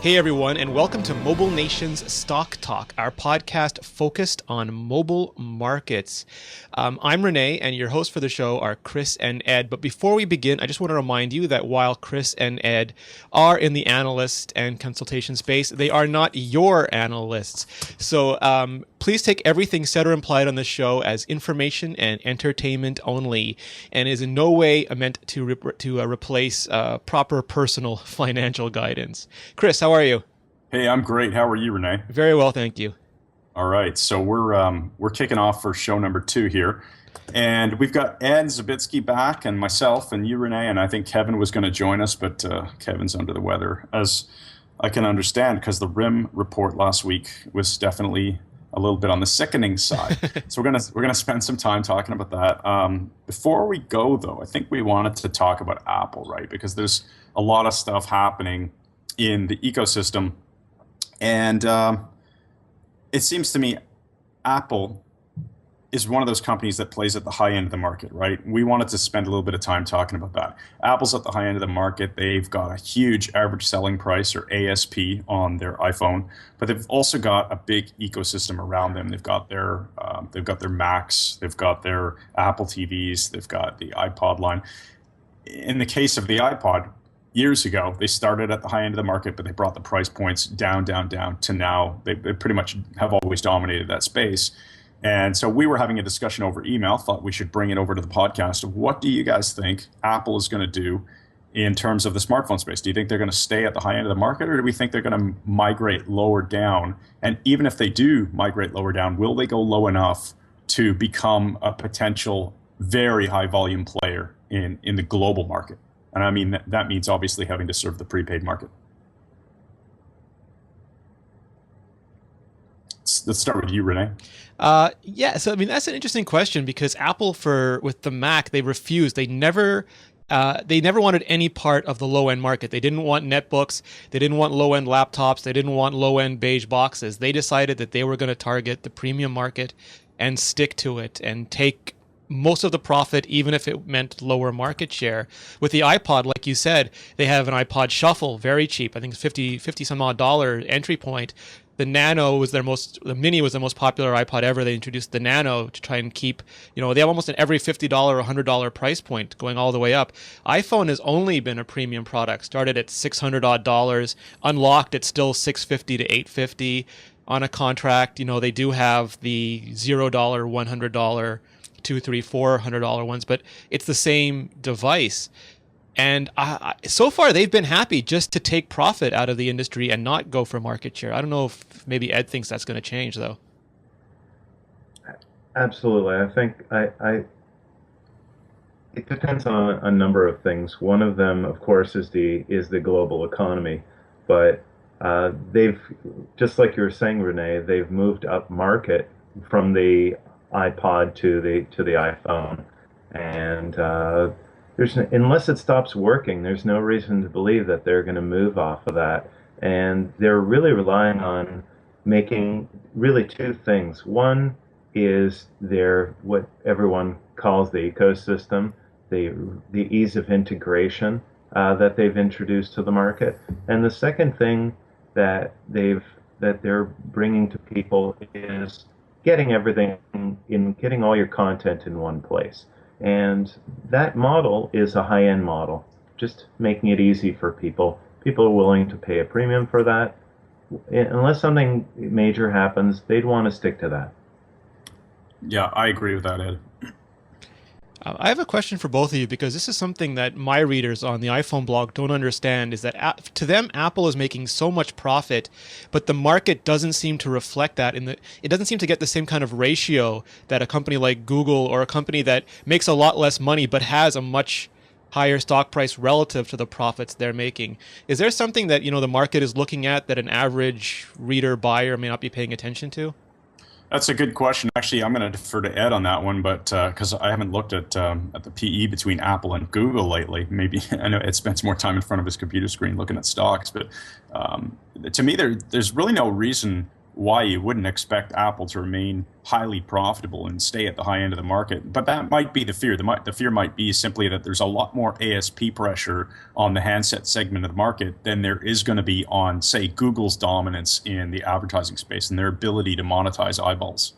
Hey everyone, and welcome to Mobile Nation's Stock Talk, our podcast focused on mobile markets. I'm Rene, and your hosts for the show are Chris and Ed. But before we begin, I just want to remind you that while Chris and Ed are in the analyst and consultation space, they are not your analysts. So please take everything said or implied on this show as information and entertainment only, and is in no way meant to replace proper personal financial guidance. Chris, how are you? Hey, I'm great. How are you, Rene? Very well, thank you. All right, so we're kicking off for show number 2 here, and we've got Ed Zabitsky back, and myself, and you, Rene, and I think Kevin was going to join us, but Kevin's under the weather, as I can understand, because the RIM report last week was definitely a little bit on the sickening side. So we're gonna spend some time talking about that. Before we go, though, I think we wanted to talk about Apple, right? Because there's a lot of stuff happening in the ecosystem, and it seems to me Apple is one of those companies that plays at the high end of the market, right? We wanted to spend a little bit of time talking about that. Apple's at the high end of the market. They've got a huge average selling price, or ASP, on their iPhone, but they've also got a big ecosystem around them. They've got their Macs, they've got their Apple TVs, they've got the iPod line. In the case of the iPod, years ago, they started at the high end of the market, but they brought the price points down to now. They pretty much have always dominated that space. And so we were having a discussion over email, thought we should bring it over to the podcast. What do you guys think Apple is going to do in terms of the smartphone space? Do you think they're going to stay at the high end of the market, or do we think they're going to migrate lower down? And even if they do migrate lower down, will they go low enough to become a potential very high volume player in the global market? And I mean, that means obviously having to serve the prepaid market. Let's start with you, Rene. So I mean, that's an interesting question, because Apple, with the Mac, they refused. They never wanted any part of the low end market. They didn't want netbooks. They didn't want low end laptops. They didn't want low end beige boxes. They decided that they were going to target the premium market and stick to it and take most of the profit, even if it meant lower market share. With the iPod, like you said, they have an iPod Shuffle, very cheap. I think it's 50 some odd dollar entry point. The Mini was the most popular iPod ever. They introduced the Nano to try and keep, they have almost an every $50 or $100 price point going all the way up. iPhone has only been a premium product, started at $600 odd dollars, unlocked it's still $650 to $850 on a contract. They do have the $0, $100, $200, $300, $400 ones, but it's the same device. And so far, they've been happy just to take profit out of the industry and not go for market share. I don't know if maybe Ed thinks that's going to change, though. Absolutely. I think it depends on a number of things. One of them, of course, is the global economy. But they've, just like you were saying, Rene, they've moved up market from the iPod to the iPhone, and unless it stops working, there's no reason to believe that they're going to move off of that. And they're really relying on making really two things. One is what everyone calls the ecosystem, the ease of integration that they've introduced to the market, and the second thing that they're bringing to people is getting getting all your content in one place. And that model is a high-end model, just making it easy for people. People are willing to pay a premium for that. Unless something major happens, they'd want to stick to that. Yeah, I agree with that, Ed. I have a question for both of you, because this is something that my readers on the iPhone blog don't understand, is that to them, Apple is making so much profit, but the market doesn't seem to reflect that. It doesn't seem to get the same kind of ratio that a company like Google, or a company that makes a lot less money but has a much higher stock price relative to the profits they're making. Is there something that the market is looking at that an average reader, buyer may not be paying attention to? That's a good question. Actually, I'm going to defer to Ed on that one, but because I haven't looked at the PE between Apple and Google lately. Maybe I know Ed spends more time in front of his computer screen looking at stocks, but to me, there's really no reason why you wouldn't expect Apple to remain highly profitable and stay at the high end of the market. But that might be the fear. The fear might be simply that there's a lot more ASP pressure on the handset segment of the market than there is going to be on, say, Google's dominance in the advertising space and their ability to monetize eyeballs.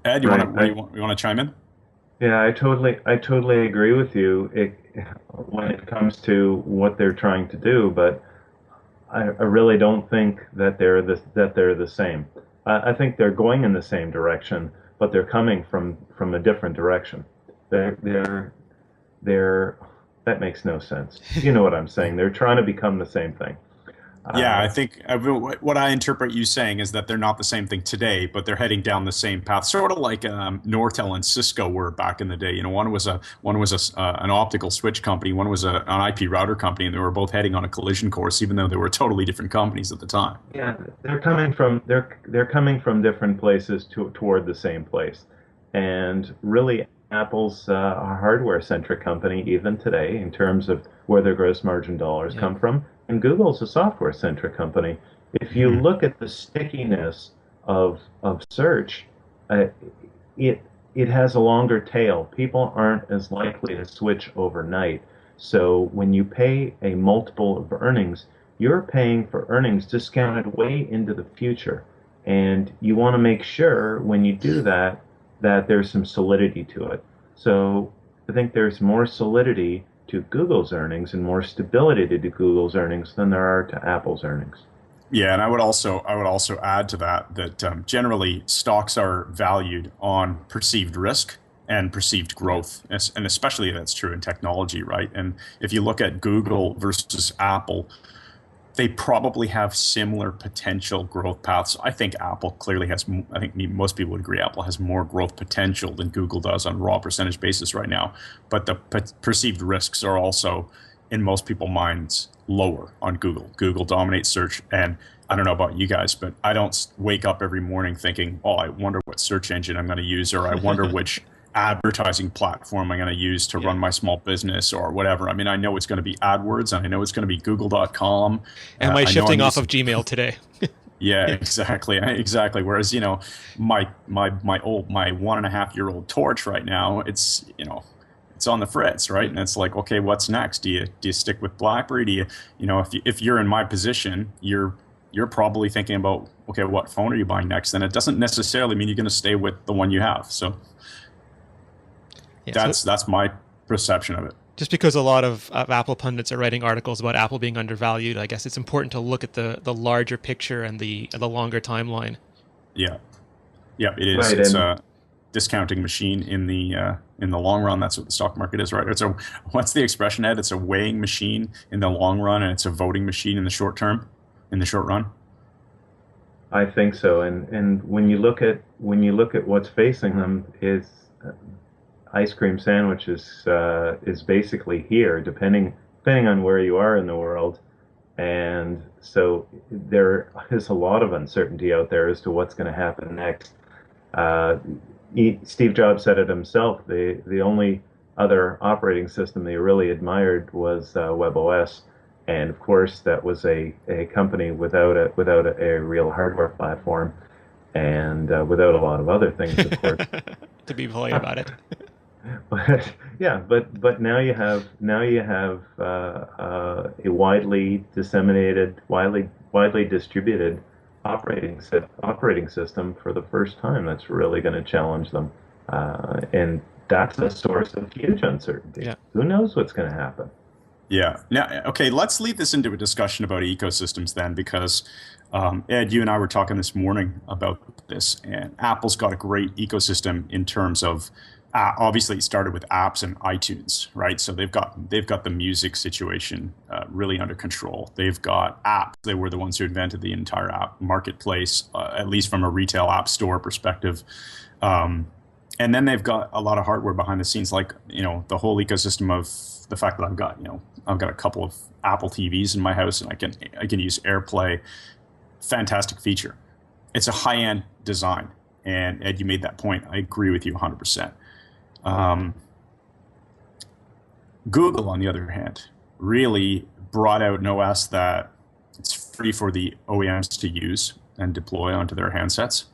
Ed, you Right. want to chime in? Yeah, I totally agree with you when it comes to what they're trying to do, but I really don't think that they're the same. I think they're going in the same direction, but they're coming from a different direction. They're they're that makes no sense. You know what I'm saying? They're trying to become the same thing. Yeah, Uh, I think what I interpret you saying is that they're not the same thing today, but they're heading down the same path, sort of like Nortel and Cisco were back in the day. You know, an optical switch company, one was an IP router company, and they were both heading on a collision course, even though they were totally different companies at the time. yeah, they're coming from different places toward the same place, and really, Apple's a hardware-centric company even today in terms of where their gross margin dollars Yeah. come from, and Google's a software-centric company. If you Hmm. look at the stickiness of search, uh, it it has a longer tail. People aren't as likely to switch overnight. So when you pay a multiple of earnings, you're paying for earnings discounted way into the future. And you want to make sure when you do that that there's some solidity to it. So I think there's more solidity to Google's earnings and more stability to Google's earnings than there are to Apple's earnings. Yeah, and I would also add to that generally stocks are valued on perceived risk and perceived growth, and especially that's true in technology, right? And if you look at Google versus Apple, they probably have similar potential growth paths. I think Apple clearly has. I think most people would agree Apple has more growth potential than Google does on a raw percentage basis right now. But the perceived risks are also, in most people's minds, lower on Google. Google dominates search, and I don't know about you guys, but I don't wake up every morning thinking, "Oh, I wonder what search engine I'm going to use," or "I wonder which advertising platform I'm going to use to Yeah. run my small business," or whatever. I mean, I know it's going to be AdWords, and I know it's going to be Google.com. Am I I know I'm shifting off of using, Gmail today? yeah, Yeah. exactly, exactly. Whereas, my 1.5-year-old Torch right now, it's on the fritz, right? And it's like, okay, what's next? Do you stick with BlackBerry? If you're in my position, you're probably thinking about, okay, what phone are you buying next? And it doesn't necessarily mean you're going to stay with the one you have. So Yeah. So that's my perception of it. just because a lot of Apple pundits are writing articles about Apple being undervalued, I guess it's important to look at the larger picture and the longer timeline. Yeah, yeah, it is. Right, It's and a discounting machine in the long run. That's what the stock market is, right? It's a what's the expression, Ed? It's a weighing machine in the long run, and it's a voting machine in the short term, in the short run. I think so. And when you look at what's facing them is ice cream sandwiches is basically here, depending on where you are in the world. And so there is a lot of uncertainty out there as to what's going to happen next. Uh, Steve Jobs said it himself. The only other operating system they really admired was webOS, and of course that was a company without a real hardware platform, and without a lot of other things, of course. To be polite about it. But yeah, but now you have a widely disseminated, widely distributed operating system for the first time. That's really going to challenge them, and that's a source of huge uncertainty. Yeah. Who knows what's going to happen? Yeah. Now, okay, let's lead this into a discussion about ecosystems then, because Ed, you and I were talking this morning about this, and Apple's got a great ecosystem in terms of obviously it started with apps and iTunes, right? So they've got the music situation really under control. They've got apps. They were the ones who invented the entire app marketplace, at least from a retail app store perspective. And then they've got a lot of hardware behind the scenes, like the whole ecosystem of the fact that I've got a couple of Apple TVs in my house, and I can use AirPlay. Fantastic feature. It's a high-end design, and Ed, you made that point. I agree with you 100%. Google, on the other hand, really brought out an OS that it's free for the OEMs to use and deploy onto their handsets.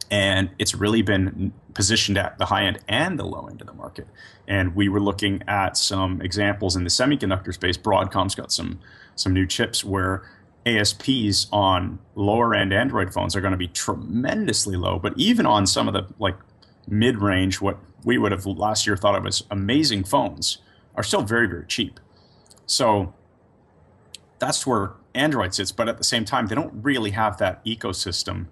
And it's really been positioned at the high end and the low end of the market. And we were looking at some examples in the semiconductor space. Broadcom's got some new chips where ASPs on lower end Android phones are going to be tremendously low. But even on some of the like mid-range, what we would have last year thought of as amazing phones, are still very, very cheap. So that's where Android sits. But at the same time, they don't really have that ecosystem.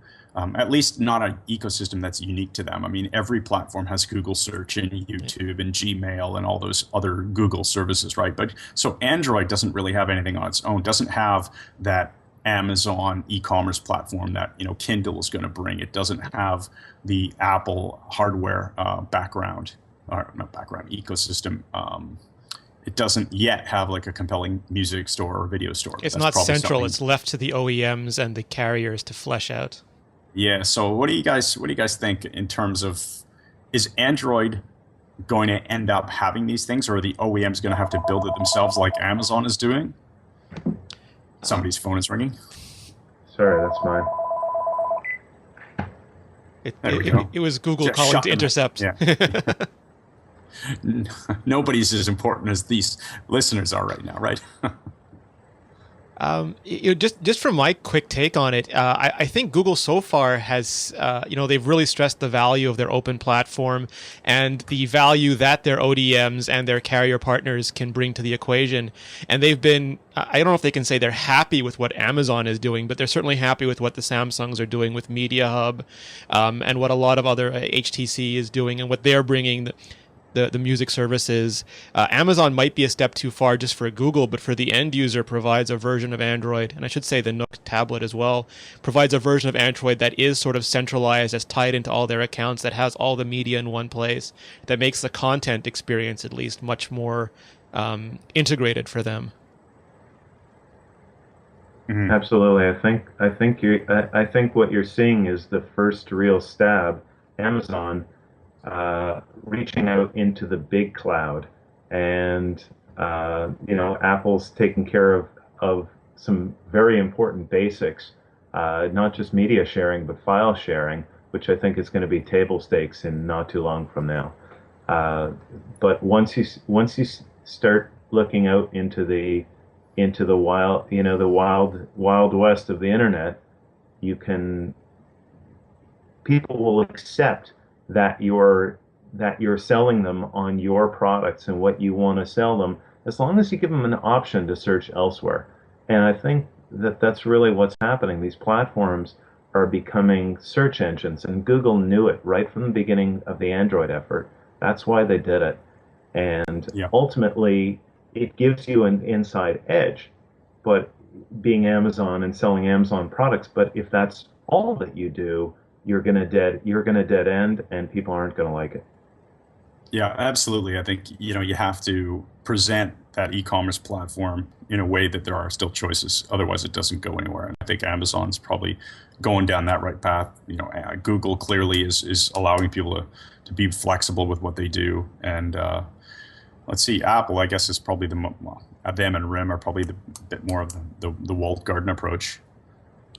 At least not an ecosystem that's unique to them. I mean, every platform has Google Search and YouTube and Gmail and all those other Google services, right? But so Android doesn't really have anything on its own, doesn't have that Amazon e-commerce platform that, you know, Kindle is going to bring. It doesn't have the Apple hardware background, or not background, ecosystem. It doesn't yet have like a compelling music store or video store. It's not central. It's left to the OEMs and the carriers to flesh out. Yeah. So what do you guys think in terms of, is Android going to end up having these things, or are the OEMs going to have to build it themselves like Amazon is doing? Somebody's phone is ringing. Sorry, that's mine. It was Google calling to intercept. Yeah. Nobody's as important as these listeners are right now, right? Just from my quick take on it, I think Google so far has, they've really stressed the value of their open platform and the value that their ODMs and their carrier partners can bring to the equation. And they've been, I don't know if they can say they're happy with what Amazon is doing, but they're certainly happy with what the Samsungs are doing with Media Hub, and what a lot of other HTC is doing and what they're bringing. The music services. Amazon might be a step too far just for Google, but for the end user provides a version of Android, and I should say the Nook tablet as well, provides a version of Android that is sort of centralized, that's tied into all their accounts, that has all the media in one place, that makes the content experience at least much more integrated for them. Mm-hmm. Absolutely. I think what you're seeing is the first real stab, Amazon reaching out into the big cloud, and Apple's taking care of some very important basics, not just media sharing but file sharing, which I think is going to be table stakes in not too long from now. But once you start looking out into the wild west of the internet, people will accept that you're selling them on your products and what you want to sell them, as long as you give them an option to search elsewhere. And I think that that's really what's happening. These platforms are becoming search engines, and Google knew it right from the beginning of the Android effort. That's why they did it. And ultimately, it gives you an inside edge, but being Amazon and selling Amazon products. But if that's all that you do, you're gonna dead end, and people aren't gonna like it. Yeah, absolutely. I think you have to present that e-commerce platform in a way that there are still choices. Otherwise, it doesn't go anywhere. And I think Amazon's probably going down that right path. Google clearly is allowing people to be flexible with what they do. And let's see, Apple, I guess, is probably them and RIM are probably the bit more of the walled garden approach.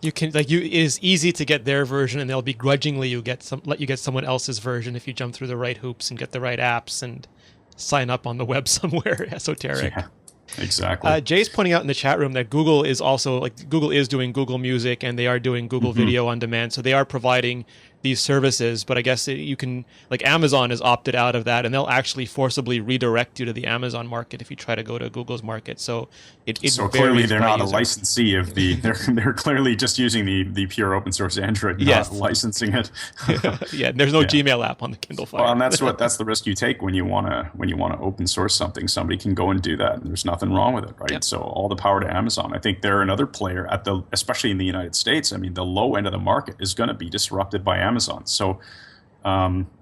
You can it is easy to get their version, and they'll begrudgingly let you get someone else's version if you jump through the right hoops and get the right apps and sign up on the web somewhere esoteric. Yeah, exactly. Jay's pointing out in the chat room that Google is also Google is doing Google Music, and they are doing Google Video on Demand, so they are providing these services. But I guess you can, Amazon has opted out of that, and they'll actually forcibly redirect you to the Amazon market if you try to go to Google's market. So so clearly they're not a licensee of the. They're clearly just using the pure open source Android, not licensing it. Yeah, there's no Gmail app on the Kindle Fire. Well, and that's the risk you take when you want to open source something. Somebody can go and do that, and there's nothing wrong with it, right? Yep. So all the power to Amazon. I think they're another player especially in the United States. I mean, the low end of the market is going to be disrupted by Amazon. So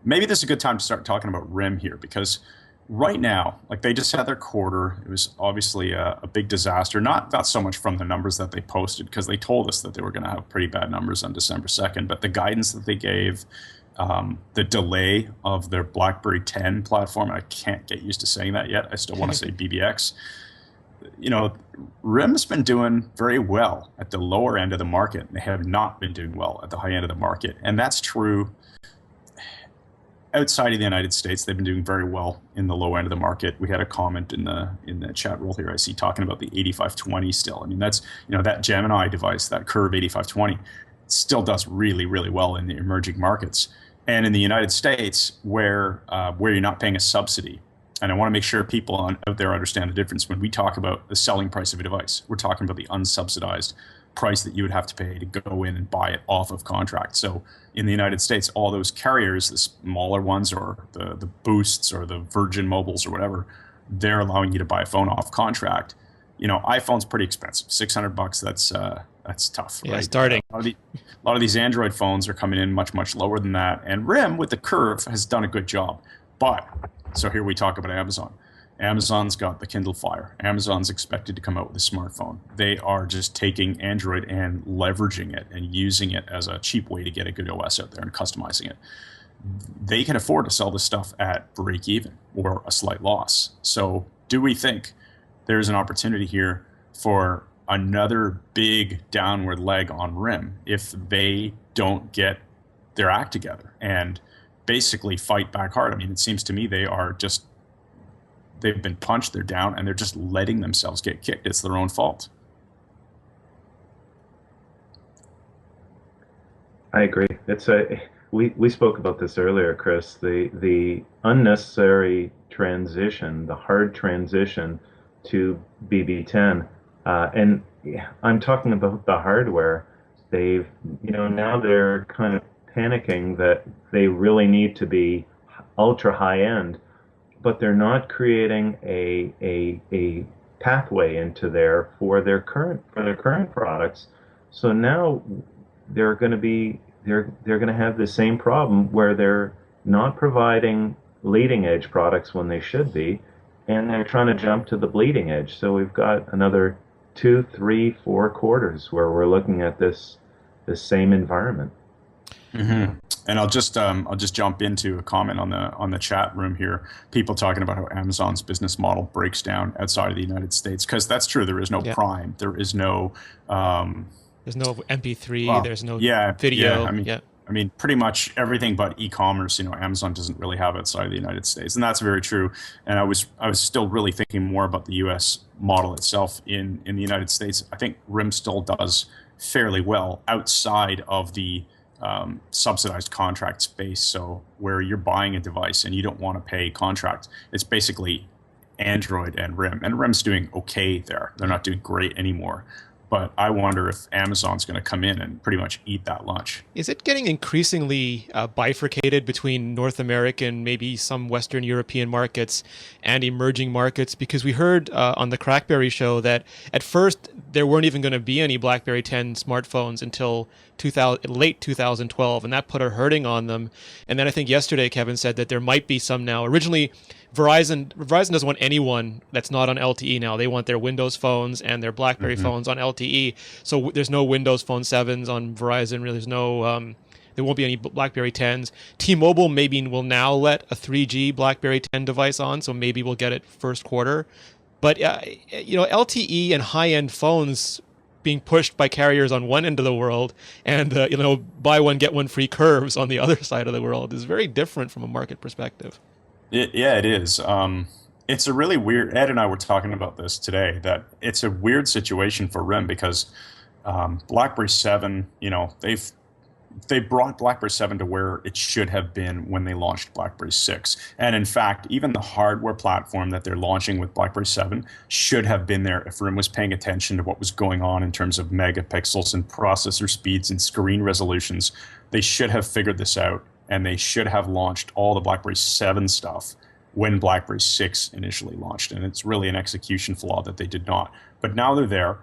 maybe this is a good time to start talking about RIM here, because right now, they just had their quarter. It was obviously a big disaster, not so much from the numbers that they posted, because they told us that they were going to have pretty bad numbers on December 2nd, but the guidance that they gave, the delay of their BlackBerry 10 platform, I can't get used to saying that yet. I still want to say BBX. you know, RIM's been doing very well at the lower end of the market. They have not been doing well at the high end of the market. And that's true outside of the United States. They've been doing very well in the low end of the market. We had a comment in the chat roll here, I see, talking about the 8520 still. I mean, that's, that Gemini device, that Curve 8520, still does really, really well in the emerging markets. And in the United States, where you're not paying a subsidy, and I want to make sure people out there understand the difference. When we talk about the selling price of a device, we're talking about the unsubsidized price that you would have to pay to go in and buy it off of contract. So in the United States, all those carriers, the smaller ones or the Boosts or the Virgin Mobiles or whatever, they're allowing you to buy a phone off contract. iPhone's pretty expensive, $600. That's tough. Yeah, right? starting. A lot of these Android phones are coming in much, much lower than that. And RIM with the Curve has done a good job. But so here we talk about Amazon. Amazon's got the Kindle Fire. Amazon's expected to come out with a smartphone. They are just taking Android and leveraging it and using it as a cheap way to get a good OS out there and customizing it. They can afford to sell this stuff at break even or a slight loss. So do we think there's an opportunity here for another big downward leg on RIM if they don't get their act together and basically fight back hard? I mean, it seems to me they've been punched, they're down, and they're just letting themselves get kicked. It's their own fault. I agree. We spoke about this earlier, Chris. The unnecessary transition, the hard transition to BB10, and I'm talking about the hardware. Now they're kind of panicking that they really need to be ultra high end, but they're not creating a pathway into there for their current products. So now they're going to have the same problem where they're not providing leading edge products when they should be, and they're trying to jump to the bleeding edge. So we've got another 2, 3, 4 quarters where we're looking at this same environment. Mm-hmm. And I'll just jump into a comment on the chat room here. People talking about how Amazon's business model breaks down outside of the United States, because that's true. There is no Prime. There is no. There's no MP3. There's no video. Yeah, I mean, pretty much everything but e-commerce. Amazon doesn't really have outside of the United States, and that's very true. And I was still really thinking more about the U.S. model itself. In the United States, I think RIM still does fairly well outside of the subsidized contract space. So where you're buying a device and you don't want to pay contract, it's basically Android and RIM. And RIM's doing okay there. They're not doing great anymore. But I wonder if Amazon's going to come in and pretty much eat that lunch. Is it getting increasingly bifurcated between North American, maybe some Western European markets and emerging markets? Because we heard on the Crackberry show that at first there weren't even going to be any BlackBerry 10 smartphones until late 2012, and that put a hurting on them. And then I think yesterday Kevin said that there might be some now. Originally, Verizon doesn't want anyone that's not on LTE now. They want their Windows phones and their BlackBerry phones on LTE. So there's no Windows Phone 7s on Verizon. Really, there's no. There won't be any BlackBerry 10s. T-Mobile maybe will now let a 3G BlackBerry 10 device on, so maybe we'll get it first quarter. But LTE and high-end phones being pushed by carriers on one end of the world, and buy one get one free curves on the other side of the world is very different from a market perspective. It is. It's a really weird. Ed and I were talking about this today. That it's a weird situation for RIM because BlackBerry 7. They brought BlackBerry 7 to where it should have been when they launched BlackBerry 6. And in fact, even the hardware platform that they're launching with BlackBerry 7 should have been there if RIM was paying attention to what was going on in terms of megapixels and processor speeds and screen resolutions. They should have figured this out, and they should have launched all the BlackBerry 7 stuff when BlackBerry 6 initially launched. And it's really an execution flaw that they did not. But now they're there,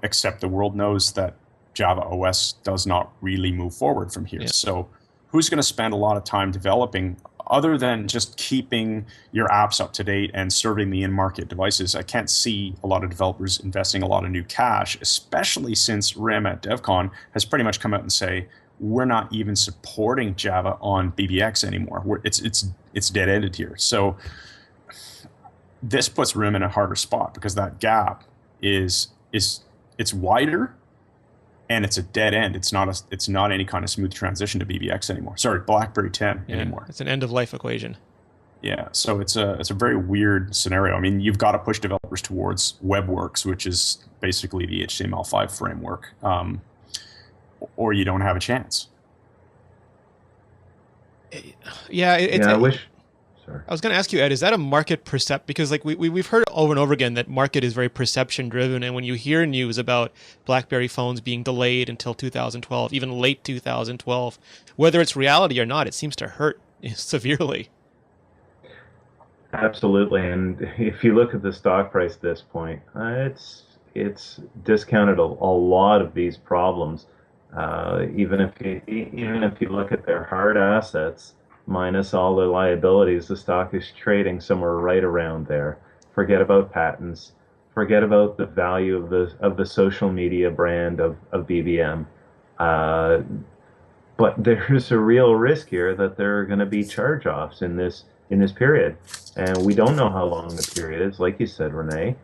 except the world knows that Java OS does not really move forward from here. Yeah. So who's going to spend a lot of time developing other than just keeping your apps up to date and serving the in-market devices? I can't see a lot of developers investing a lot of new cash, especially since RIM at DevCon has pretty much come out and say, we're not even supporting Java on BBX anymore. It's dead-ended here. So this puts RIM in a harder spot because that gap is it's wider and it's a dead end. It's not any kind of smooth transition to BBX anymore. Sorry, BlackBerry 10 Yeah, anymore. it's an end of life equation. Yeah, so it's a very weird scenario. I mean, you've got to push developers towards WebWorks, which is basically the HTML5 framework, or you don't have a chance. Yeah, it's. Yeah, I wish. Sorry. I was going to ask you, Ed, is that a market Because like we've heard over and over again that market is very perception driven, and when you hear news about BlackBerry phones being delayed until 2012, even late 2012, whether it's reality or not, it seems to hurt severely. Absolutely, and if you look at the stock price at this point, it's discounted a lot of these problems. Even if you look at their hard assets minus all the liabilities, the stock is trading somewhere right around there. Forget about patents. Forget about the value of the social media brand of BBM. Uh, but there's a real risk here that there are going to be charge-offs in this period, and we don't know how long the period is, like you said, Rene.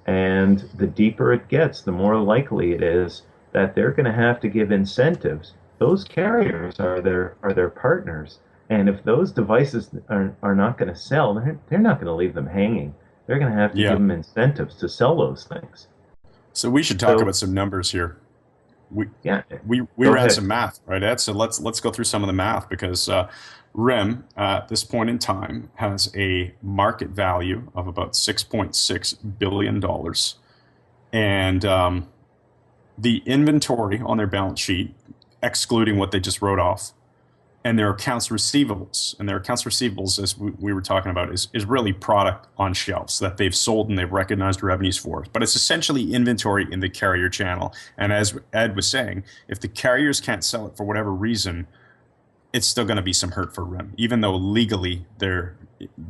And the deeper it gets, the more likely it is that they're going to have to give incentives. Those carriers are their partners, and if those devices are not going to sell, they're not going to leave them hanging. They're going to have to give Yeah. them incentives to sell those things. So we should talk about some numbers here. We Yeah, we go ran ahead. some math, right, Ed? So let's go through some of the math because RIM at this point in time has a market value of about $6.6 billion, and the inventory on their balance sheet, excluding what they just wrote off, and their accounts receivables. And their accounts receivables, as we were talking about, is really product on shelves that they've sold and they've recognized revenues for. But it's essentially inventory in the carrier channel. And as Ed was saying, if the carriers can't sell it for whatever reason, it's still going to be some hurt for RIM, even though legally there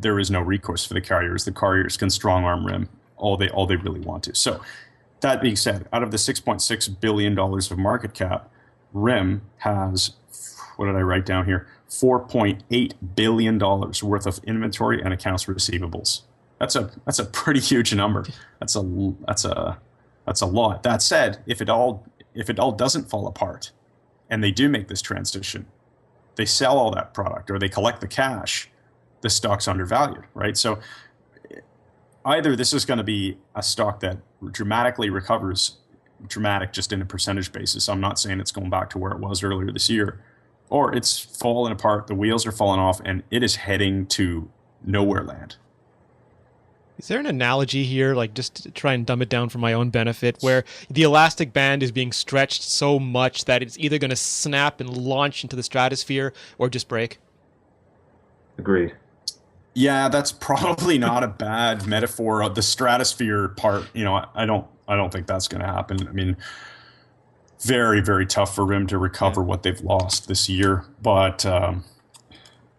is no recourse for the carriers. The carriers can strong arm RIM all they really want to. So that being said, out of the $6.6 billion of market cap, RIM has, what did I write down here? $4.8 billion worth of inventory and accounts receivables. That's a pretty huge number. That's a lot. That said, if it all doesn't fall apart, and they do make this transition, they sell all that product or they collect the cash, the stock's undervalued, right? So either this is going to be a stock that dramatically recovers, dramatic just in a percentage basis. I'm not saying it's going back to where it was earlier this year, or it's falling apart, the wheels are falling off, and it is heading to nowhere land. Is there an analogy here, like just to try and dumb it down for my own benefit, where the elastic band is being stretched so much that it's either going to snap and launch into the stratosphere or just break? Agreed. Yeah, that's probably not a bad metaphor of the stratosphere part. I don't think that's going to happen. I mean, very, very tough for RIM to recover what they've lost this year. But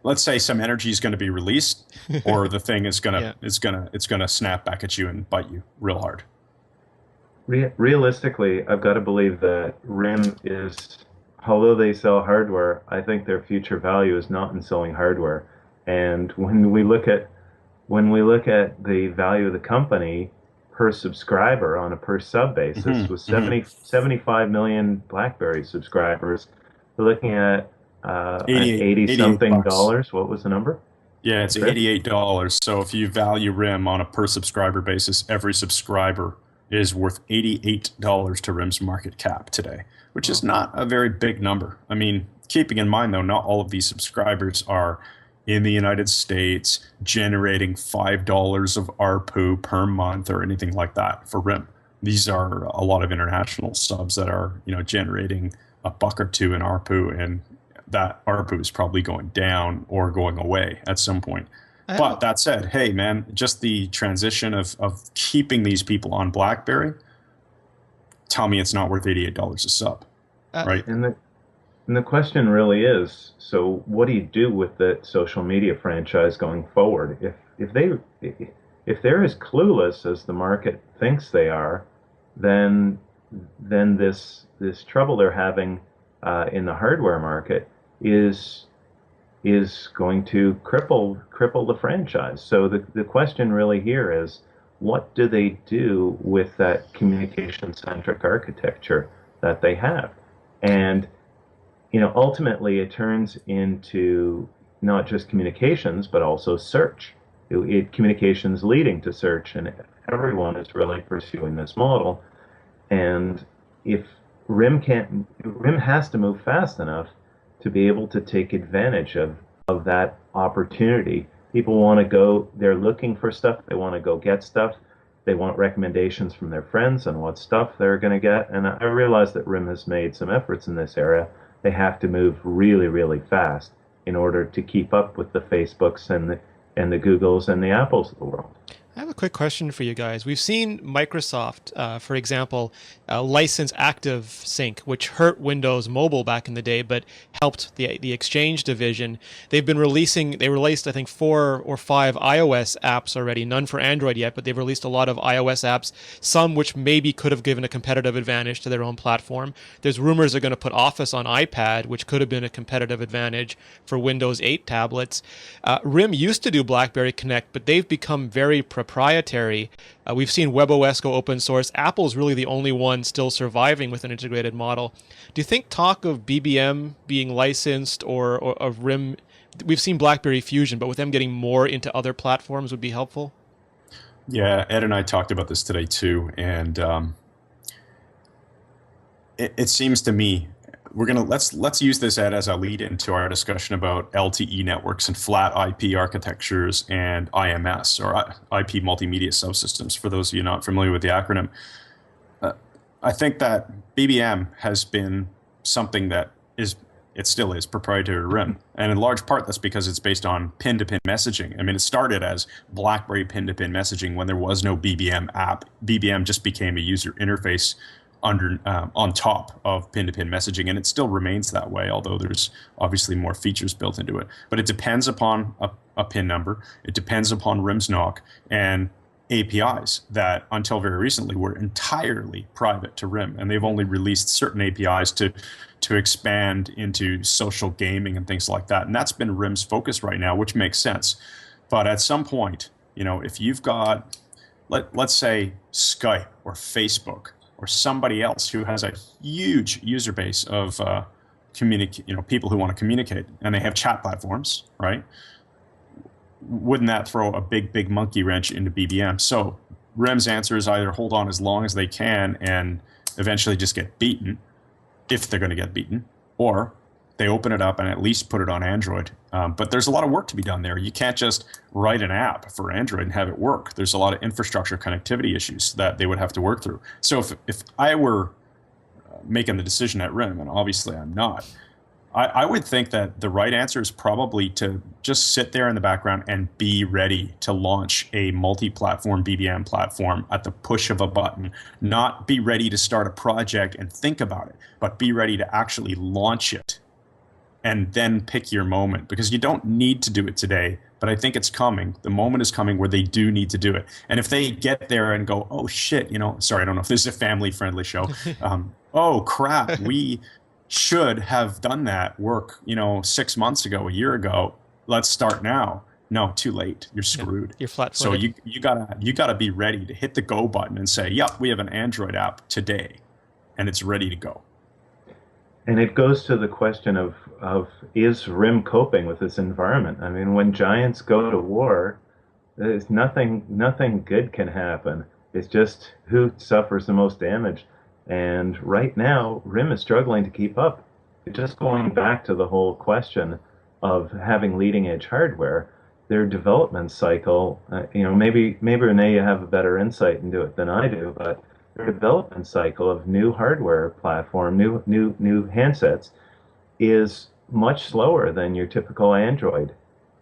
let's say some energy is going to be released, or the thing is going to snap back at you and bite you real hard. Realistically, I've got to believe that RIM is, although they sell hardware, I think their future value is not in selling hardware. And when we look at the value of the company per subscriber on a per sub basis, with 75 million BlackBerry subscribers, we're looking at 80 something dollars. What was the number? Yeah, it's $88. So if you value RIM on a per subscriber basis, every subscriber is worth $88 to RIM's market cap today, which is not a very big number. I mean, keeping in mind, though, not all of these subscribers are in the United States generating $5 of ARPU per month or anything like that for RIM. These are a lot of international subs that are, generating a buck or two in ARPU, and that ARPU is probably going down or going away at some point. But that said, hey man, just the transition of keeping these people on BlackBerry, tell me it's not worth $88 a sub, right? And the question really is, so what do you do with the social media franchise going forward? If they're as clueless as the market thinks they are, then this trouble they're having in the hardware market is is going to cripple the franchise. So the question really here is, what do they do with that communication-centric architecture that they have? And ultimately it turns into not just communications, but also search. Communications leading to search, and everyone is really pursuing this model. And if RIM has to move fast enough to be able to take advantage of that opportunity. People want to go, they're looking for stuff, they want to go get stuff, they want recommendations from their friends on what stuff they're going to get. And I realize that RIM has made some efforts in this area. They have to move really, really fast in order to keep up with the Facebooks and the Googles and the Apples of the world. I have a quick question for you guys. We've seen Microsoft, for example, license ActiveSync, which hurt Windows Mobile back in the day, but helped the Exchange division. They released, I think, 4 or 5 iOS apps already, none for Android yet, but they've released a lot of iOS apps, some which maybe could have given a competitive advantage to their own platform. There's rumors they're going to put Office on iPad, which could have been a competitive advantage for Windows 8 tablets. RIM used to do BlackBerry Connect, but they've become very proprietary. We've seen webOS go open source. Apple's really the only one still surviving with an integrated model. Do you think talk of BBM being licensed or of RIM, we've seen BlackBerry Fusion, but with them getting more into other platforms would be helpful? Yeah, Ed and I talked about this today too, and it seems to me let's use this, Ed, as a lead into our discussion about LTE networks and flat IP architectures and IMS, or IP multimedia subsystems. For those of you not familiar with the acronym, I think that BBM has been something that it still is proprietary to RIM, and in large part that's because it's based on pin-to-pin messaging. I mean, it started as BlackBerry pin-to-pin messaging when there was no BBM app. BBM just became a user interface on top of pin-to-pin messaging, and it still remains that way, although there's obviously more features built into it. But it depends upon a pin number, it depends upon RIM's NOC, and APIs that until very recently were entirely private to RIM, and they've only released certain APIs to expand into social gaming and things like that. And that's been RIM's focus right now, which makes sense. But at some point, if you've got, let's say Skype or Facebook, or somebody else who has a huge user base of people who want to communicate, and they have chat platforms, right? Wouldn't that throw a big monkey wrench into BBM? So RIM's answer is either hold on as long as they can and eventually just get beaten, if they're going to get beaten, or they open it up and at least put it on Android. But there's a lot of work to be done there. You can't just write an app for Android and have it work. There's a lot of infrastructure connectivity issues that they would have to work through. So if I were making the decision at RIM, and obviously I'm not, I would think that the right answer is probably to just sit there in the background and be ready to launch a multi-platform BBM platform at the push of a button. Not be ready to start a project and think about it, but be ready to actually launch it and then pick your moment, because you don't need to do it today, but I think it's coming. The moment is coming where they do need to do it. And if they get there and go, oh shit, sorry, I don't know if this is a family-friendly show. Oh crap, we should have done that work, 6 months ago, a year ago. Let's start now. No, too late. You're screwed. Yeah, you're flat-footed. So you gotta be ready to hit the go button and say, yep, we have an Android app today, and it's ready to go. And it goes to the question of is RIM coping with this environment? I mean, when giants go to war, there's nothing good can happen. It's just who suffers the most damage. And right now, RIM is struggling to keep up. Just going back to the whole question of having leading edge hardware, their development cycle, maybe Rene, you have a better insight into it than I do, but their development cycle of new hardware platform, new handsets, is much slower than your typical Android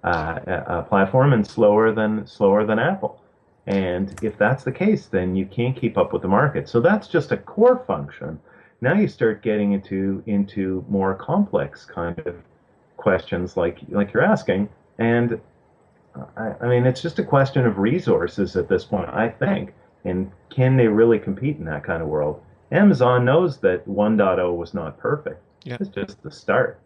platform, and slower than Apple. And if that's the case, then you can't keep up with the market. So that's just a core function. Now you start getting into more complex kind of questions like you're asking, and I mean, it's just a question of resources at this point, I think. And can they really compete in that kind of world? Amazon knows that 1.0 was not perfect. Yeah. It's just the start.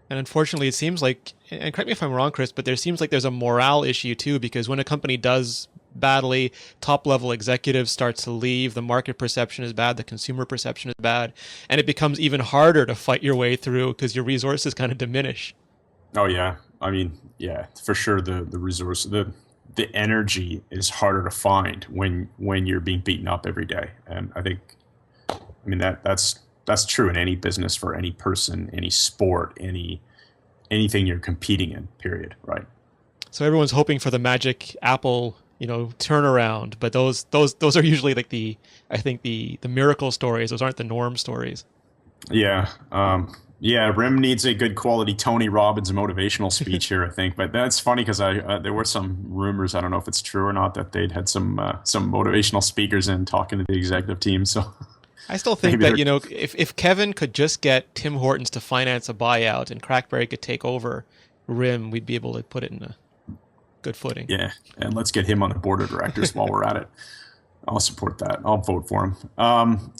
And unfortunately, it seems like, and correct me if I'm wrong, Chris, but there seems like there's a morale issue too, because when a company does badly, top level executives start to leave, the market perception is bad, the consumer perception is bad, and it becomes even harder to fight your way through because your resources kind of diminish. Oh yeah, I mean, yeah, for sure. The resource, the energy is harder to find when you're being beaten up every day. And I think, I mean, that's true in any business, for any person, any sport, anything you're competing in. Period. Right. So everyone's hoping for the magic Apple, turnaround, but those are usually like I think the miracle stories. Those aren't the norm stories. Yeah. Yeah. Rim needs a good quality Tony Robbins motivational speech here, I think. But that's funny because there were some rumors. I don't know if it's true or not, that they'd had some motivational speakers in talking to the executive team. So I still think maybe that they're if Kevin could just get Tim Hortons to finance a buyout and Crackberry could take over RIM, we'd be able to put it in a good footing. yeah. And let's get him on the board of directors while we're at it. I'll support that. I'll vote for him.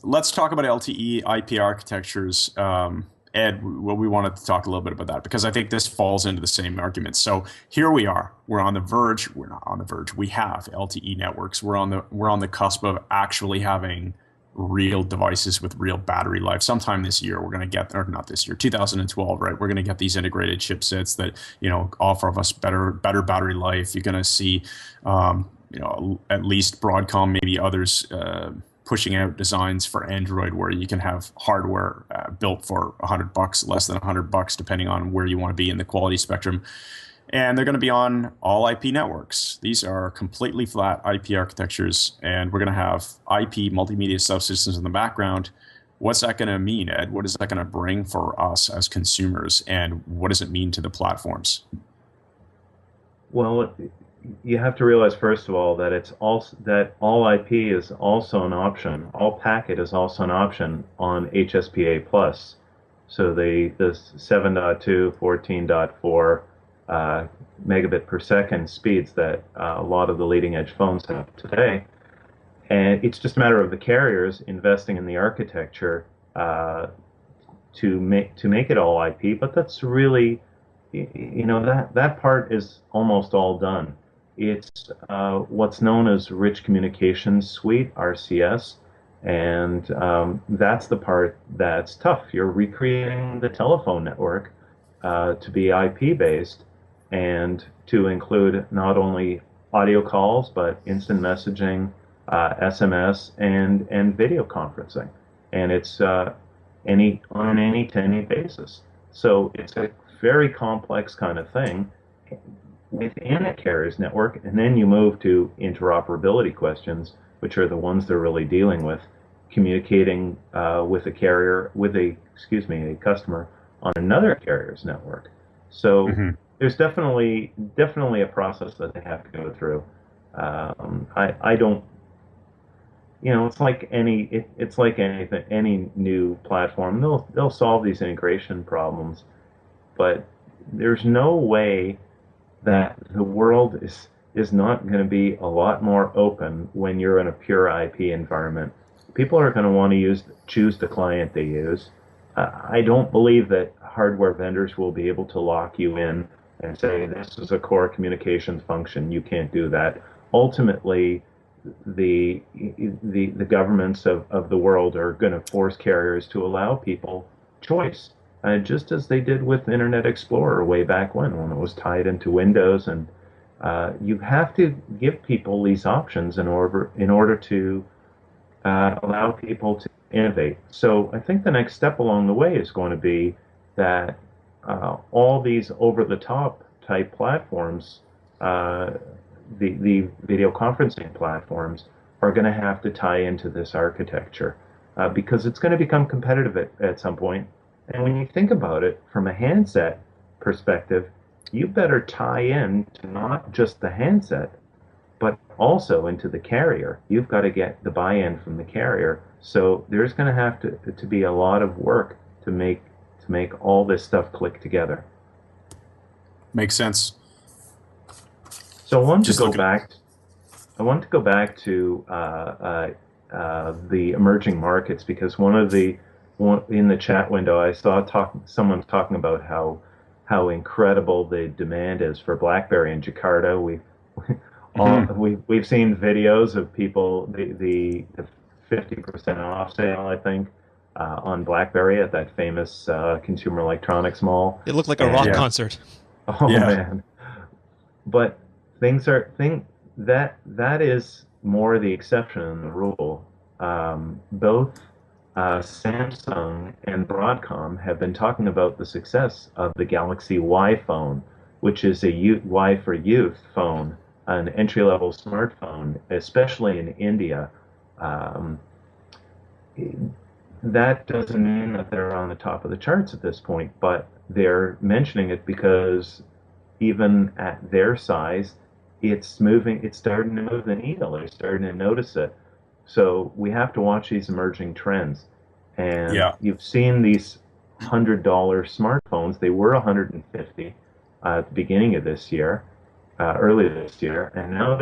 Let's talk about LTE IP architectures. Ed, well, we wanted to talk a little bit about that because I think this falls into the same argument. So here we are. We're on the verge. We're not on the verge. We have LTE networks. We're on the cusp of actually having real devices with real battery life. Sometime this year, we're going to get, or not this year, 2012, right? We're going to get these integrated chipsets that offer us better battery life. You're going to see, at least Broadcom, maybe others, pushing out designs for Android where you can have hardware built for $100, less than $100, depending on where you want to be in the quality spectrum. And they're going to be on all IP networks. These are completely flat IP architectures, and we're going to have IP multimedia subsystems in the background. What's that going to mean, Ed? What is that going to bring for us as consumers, and what does it mean to the platforms? Well, you have to realize first of all that it's also that all IP is also an option. All packet is also an option on HSPA plus. So the 7.2, 14.4 megabit per second speeds that a lot of the leading edge phones have today. And it's just a matter of the carriers investing in the architecture to make it all IP. But that's really, that part is almost all done. It's what's known as Rich Communications Suite, RCS, and that's the part that's tough. You're recreating the telephone network to be IP-based and to include not only audio calls, but instant messaging, SMS, and video conferencing. And it's on an any-to-any basis. So it's a very complex kind of thing within a carrier's network, and then you move to interoperability questions, which are the ones they're really dealing with, communicating with a customer on another carrier's network. So there's definitely a process that they have to go through. I don't, it's like any new platform. They'll solve these integration problems, but there's no way that the world is not going to be a lot more open when you're in a pure IP environment. People are going to want to choose the client they use. I don't believe that hardware vendors will be able to lock you in and say this is a core communications function. You can't do that. Ultimately, the governments of the world are going to force carriers to allow people choice. Just as they did with Internet Explorer way back when it was tied into Windows, and you have to give people these options in order to allow people to innovate. So I think the next step along the way is going to be that all these over-the-top type platforms, the video conferencing platforms, are going to have to tie into this architecture because it's going to become competitive at some point. And when you think about it from a handset perspective, you better tie in to not just the handset, but also into the carrier. You've got to get the buy-in from the carrier. So there's going to have to be a lot of work to make all this stuff click together. Makes sense. So I wanted to go back to the emerging markets, because in the chat window I saw someone talking about how how incredible the demand is for BlackBerry in Jakarta. Hmm. We've seen videos of people the 50% off sale, I think, on BlackBerry at that famous consumer electronics mall. It looked like a rock And Yeah. concert. oh Yeah. man, but that is more the exception than the rule. Both Samsung and Broadcom have been talking about the success of the Galaxy Y phone, which is a Y for youth phone, an entry-level smartphone, especially in India. Um, that doesn't mean that they're on the top of the charts at this point, but they're mentioning it because even at their size, it's starting to move the needle. They're starting to notice it. So we have to watch these emerging trends. And Yeah. you've seen these $100 smartphones. They were 150 at the beginning of this year, early this year, and now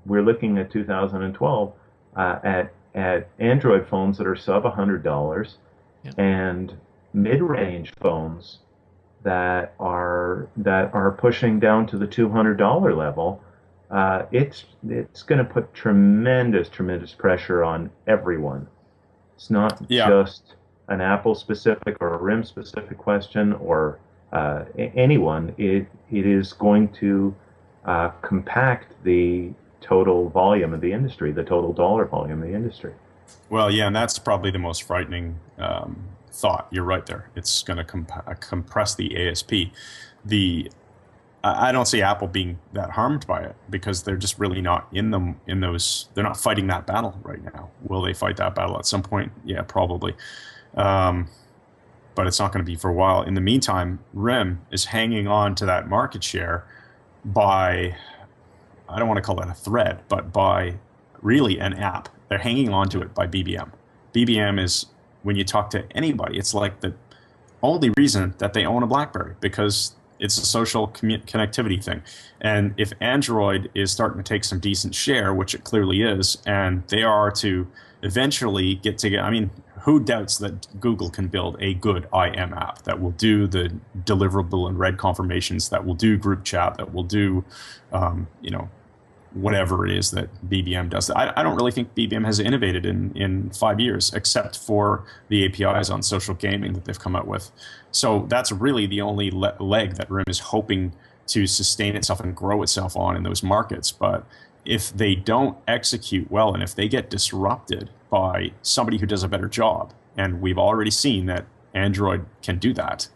we're looking at 2012 at Android phones that are sub $100 Yeah. and mid-range phones that are pushing down to the $200 level. It's going to put tremendous pressure on everyone. It's not Yeah. just an Apple specific or a RIM specific question or anyone. It is going to compact the total volume of the industry, the total dollar volume of the industry. Well, yeah, and that's probably the most frightening thought. You're right there. It's going to compress the ASP. The I don't see Apple being that harmed by it because they're just really not in those. They're not fighting that battle right now. Will they fight that battle at some point? Yeah, probably. Um, but it's not going to be for a while. In the meantime, RIM is hanging on to that market share by, I don't want to call it a thread, but by really an app. They're hanging on to it by BBM. BBM is, when you talk to anybody, it's like the only reason that they own a BlackBerry because it's a social connectivity thing. And if Android is starting to take some decent share, which it clearly is, and they are to eventually get to I mean, who doubts that Google can build a good IM app that will do the deliverable and read confirmations, that will do group chat, that will do, you know, whatever it is that BBM does. I don't really think BBM has innovated in 5 years, except for the APIs on social gaming that they've come out with. So that's really the only leg that RIM is hoping to sustain itself and grow itself on in those markets. But if they don't execute well and if they get disrupted by somebody who does a better job, and we've already seen that Android can do that,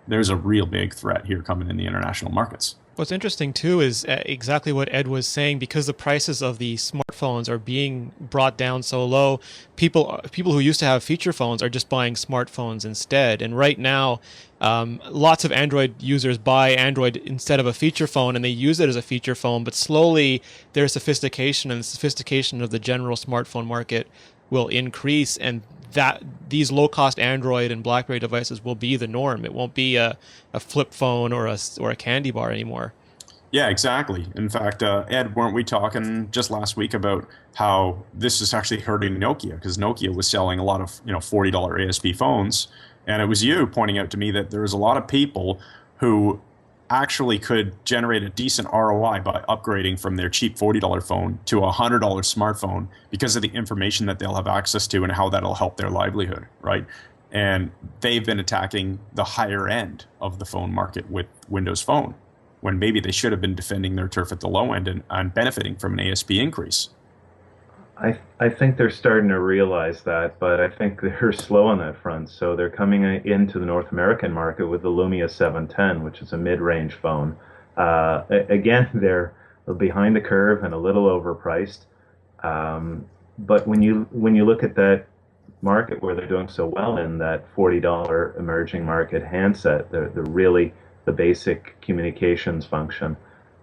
there's a real big threat here coming in the international markets. What's interesting too is exactly what Ed was saying. Because the prices of the smartphones are being brought down so low, people who used to have feature phones are just buying smartphones instead. And right now, lots of Android users buy Android instead of a feature phone, and they use it as a feature phone. But slowly, their sophistication and the sophistication of the general smartphone market will increase, and that these low-cost Android and BlackBerry devices will be the norm. It won't be a flip phone or a candy bar anymore. Yeah, exactly. In fact, Ed, weren't we talking just last week about how this is actually hurting Nokia because Nokia was selling a lot of $40 ASP phones, and it was you pointing out to me that there was a lot of people who actually could generate a decent ROI by upgrading from their cheap $40 phone to a $100 smartphone because of the information that they'll have access to and how that'll help their livelihood, right? And they've been attacking the higher end of the phone market with Windows Phone, when maybe they should have been defending their turf at the low end and benefiting from an ASP increase. I think they're starting to realize that, but I think they're slow on that front. So they're coming into the North American market with the Lumia 710, which is a mid-range phone. Again, they're behind the curve and a little overpriced. But when you look at that market where they're doing so well in that $40 emerging market handset, the really the basic communications function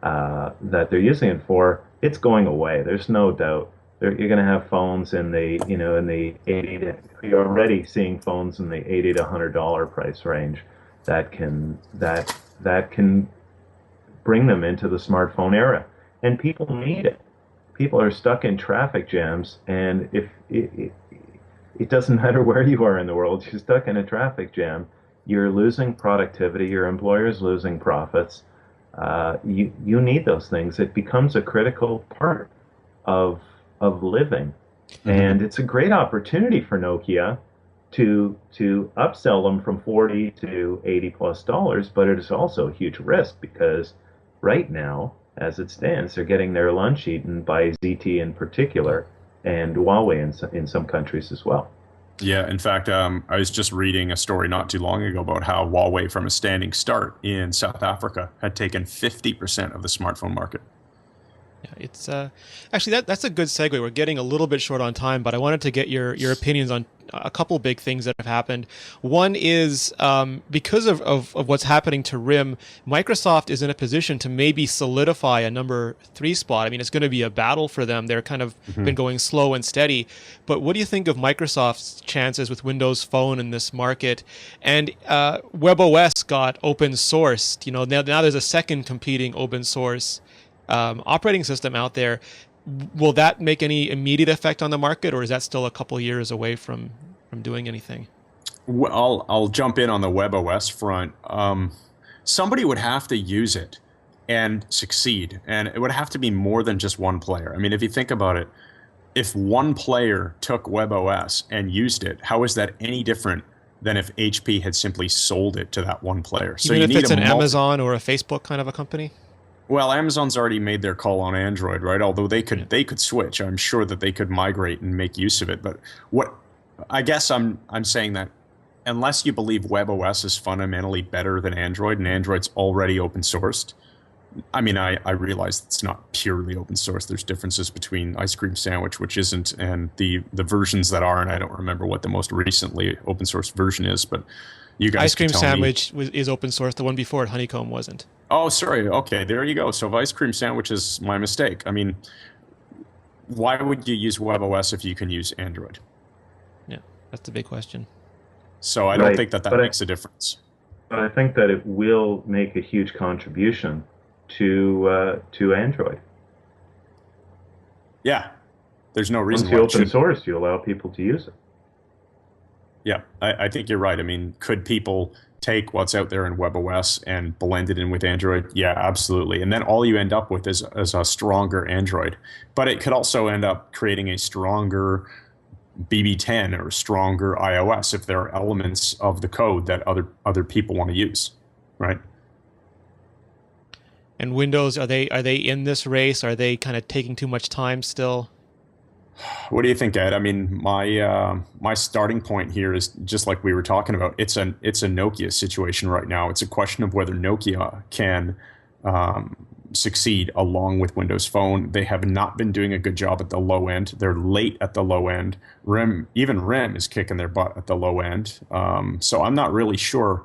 that they're using it for, it's going away. There's no doubt. You're going to have phones in the in the 80 to, you're already seeing phones in the 80 to $100 price range that can bring them into the smartphone era, and people need it. People are stuck in traffic jams, and if it doesn't matter where you are in the world, you're stuck in a traffic jam. you're losing productivity, your employer's losing profits. You need those things. It becomes a critical part of living, Hmm. and it's a great opportunity for Nokia to upsell them from 40 to 80 plus dollars, but it is also a huge risk because right now, as it stands, they're getting their lunch eaten by ZT in particular and Huawei in some countries as well. Yeah, in fact, I was just reading a story not too long ago about how Huawei, from a standing start in South Africa, had taken 50% of the smartphone market. Yeah, it's actually that's a good segue. We're getting a little bit short on time, but I wanted to get your opinions on a couple big things that have happened. One is because of what's happening to RIM, Microsoft is in a position to maybe solidify a number 3 spot. I mean, it's going to be a battle for them. They're kind of been Hmm. going slow and steady. But what do you think of Microsoft's chances with Windows Phone in this market? And webOS got open sourced. You know, now there's a second competing open source operating system out there. Will that make any immediate effect on the market, or is that still a couple years away from doing anything? Well, I'll jump in on the webOS front. Somebody would have to use it and succeed, and it would have to be more than just one player. I mean, if you think about it, if one player took webOS and used it, how is that any different than if HP had simply sold it to that one player? So Even you if need it's a an multi. Amazon or a Facebook kind of a company? Well, Amazon's already made their call on Android, right? Although Yeah. they could switch. I'm sure that they could migrate and make use of it. But what I guess I'm saying that unless you believe webOS is fundamentally better than Android and Android's already open sourced, I mean, I realize it's not purely open source. There's differences between Ice Cream Sandwich, which isn't, and the versions that are, and I don't remember what the most recently open source version is, but you guys Ice could Cream tell me. Sandwich is open source. The one before it, Honeycomb, wasn't. Oh, sorry. Okay, there you go. So Ice Cream Sandwich is my mistake. I mean, why would you use webOS if you can use Android? Yeah, that's the big question. So I don't Right. think that that But makes a difference. I think that it will make a huge contribution to Android. Yeah, there's no reason Once you why it open shouldn't. source, you allow people to use it. Yeah, I think you're right. I mean, could people take what's out there in WebOS and blend it in with Android? Yeah, absolutely. And then all you end up with is a stronger Android. But it could also end up creating a stronger BB10 or stronger iOS if there are elements of the code that other people want to use, right? And Windows, are they in this race? Are they kind of taking too much time still? What do you think, Ed? I mean, my starting point here is just like we were talking about. It's a Nokia situation right now. It's a question of whether Nokia can um, succeed along with Windows Phone. They have not been doing a good job at the low end. They're late at the low end. RIM is kicking their butt at the low end. So I'm not really sure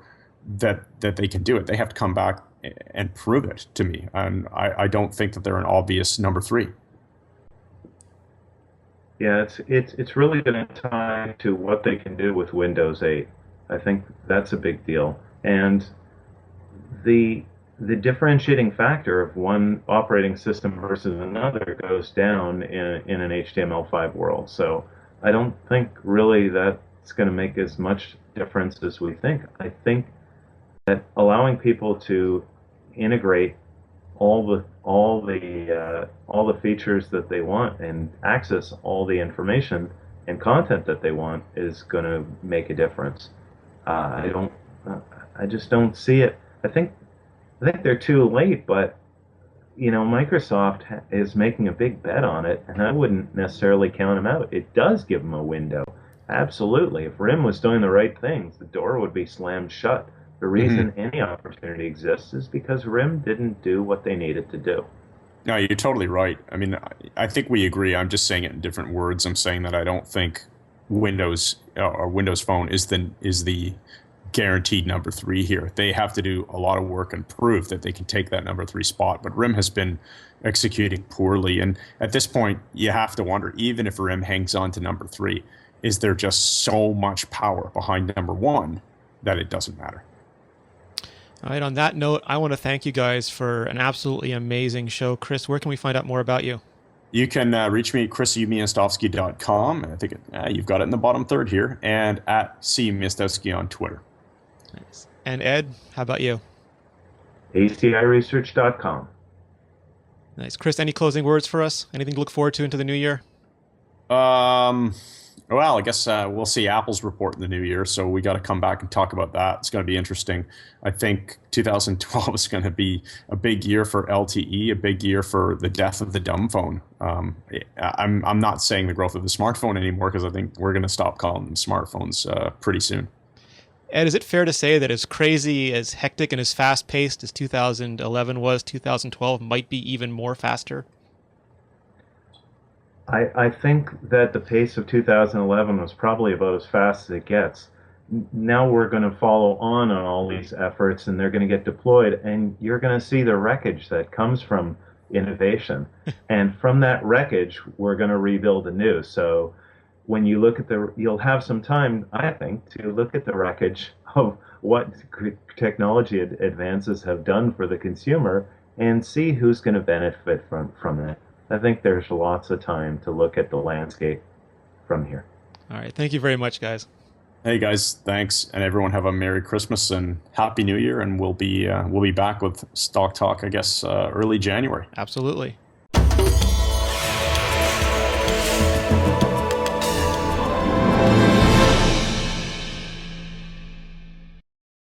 that they can do it. They have to come back and prove it to me. And I don't think that they're an obvious number three. Yeah, it's really going to tie to what they can do with Windows 8. I think that's a big deal. And the the differentiating factor of one operating system versus another goes down in an HTML5 world. So I don't think really that's going to make as much difference as we think. I think that allowing people to integrate all the features that they want and access all the information and content that they want is going to make a difference. I don't. I just don't see it. I think I think they're too late, but Microsoft is making a big bet on it, and I wouldn't necessarily count them out. It does give them a window. Absolutely. If RIM was doing the right things, the door would be slammed shut. The Mhm. reason any opportunity exists is because RIM didn't do what they needed to do. No, you're totally right. I mean, I think we agree. I'm just saying it in different words. I'm saying that I don't think Windows or Windows Phone is the guaranteed number three here. They have to do a lot of work and prove that they can take that number three spot. But RIM has been executing poorly, and at this point, you have to wonder, even if RIM hangs on to number three, is there just so much power behind number one that it doesn't matter? All right, on that note, I want to thank you guys for an absolutely amazing show. Chris, where can we find out more about you? You can reach me at chrisumiastowski.com. I think you've got it in the bottom third here, and at cmiastowski on Twitter. Nice. And Ed, how about you? ACIresearch.com. Nice. Chris, any closing words for us? Anything to look forward to into the new year? Um, well, I guess we'll see Apple's report in the new year, so we got to come back and talk about that. It's going to be interesting. I think 2012 is going to be a big year for LTE, a big year for the death of the dumb phone. I'm not saying the growth of the smartphone anymore because I think we're going to stop calling them smartphones pretty soon. Ed, is it fair to say that as crazy, as hectic, and as fast-paced as 2011 was, 2012 might be even more faster? I think that the pace of 2011 was probably about as fast as it gets. Now we're going to follow on all these efforts, and they're going to get deployed, and you're going to see the wreckage that comes from innovation. And from that wreckage, we're going to rebuild anew. So when you look at you'll have some time, I think, to look at the wreckage of what technology advances have done for the consumer and see who's going to benefit from it. I think there's lots of time to look at the landscape from here. All right. Thank you very much, guys. Hey guys, thanks, and everyone have a Merry Christmas and Happy New Year, and we'll be back with Stock Talk, I guess, early January. Absolutely.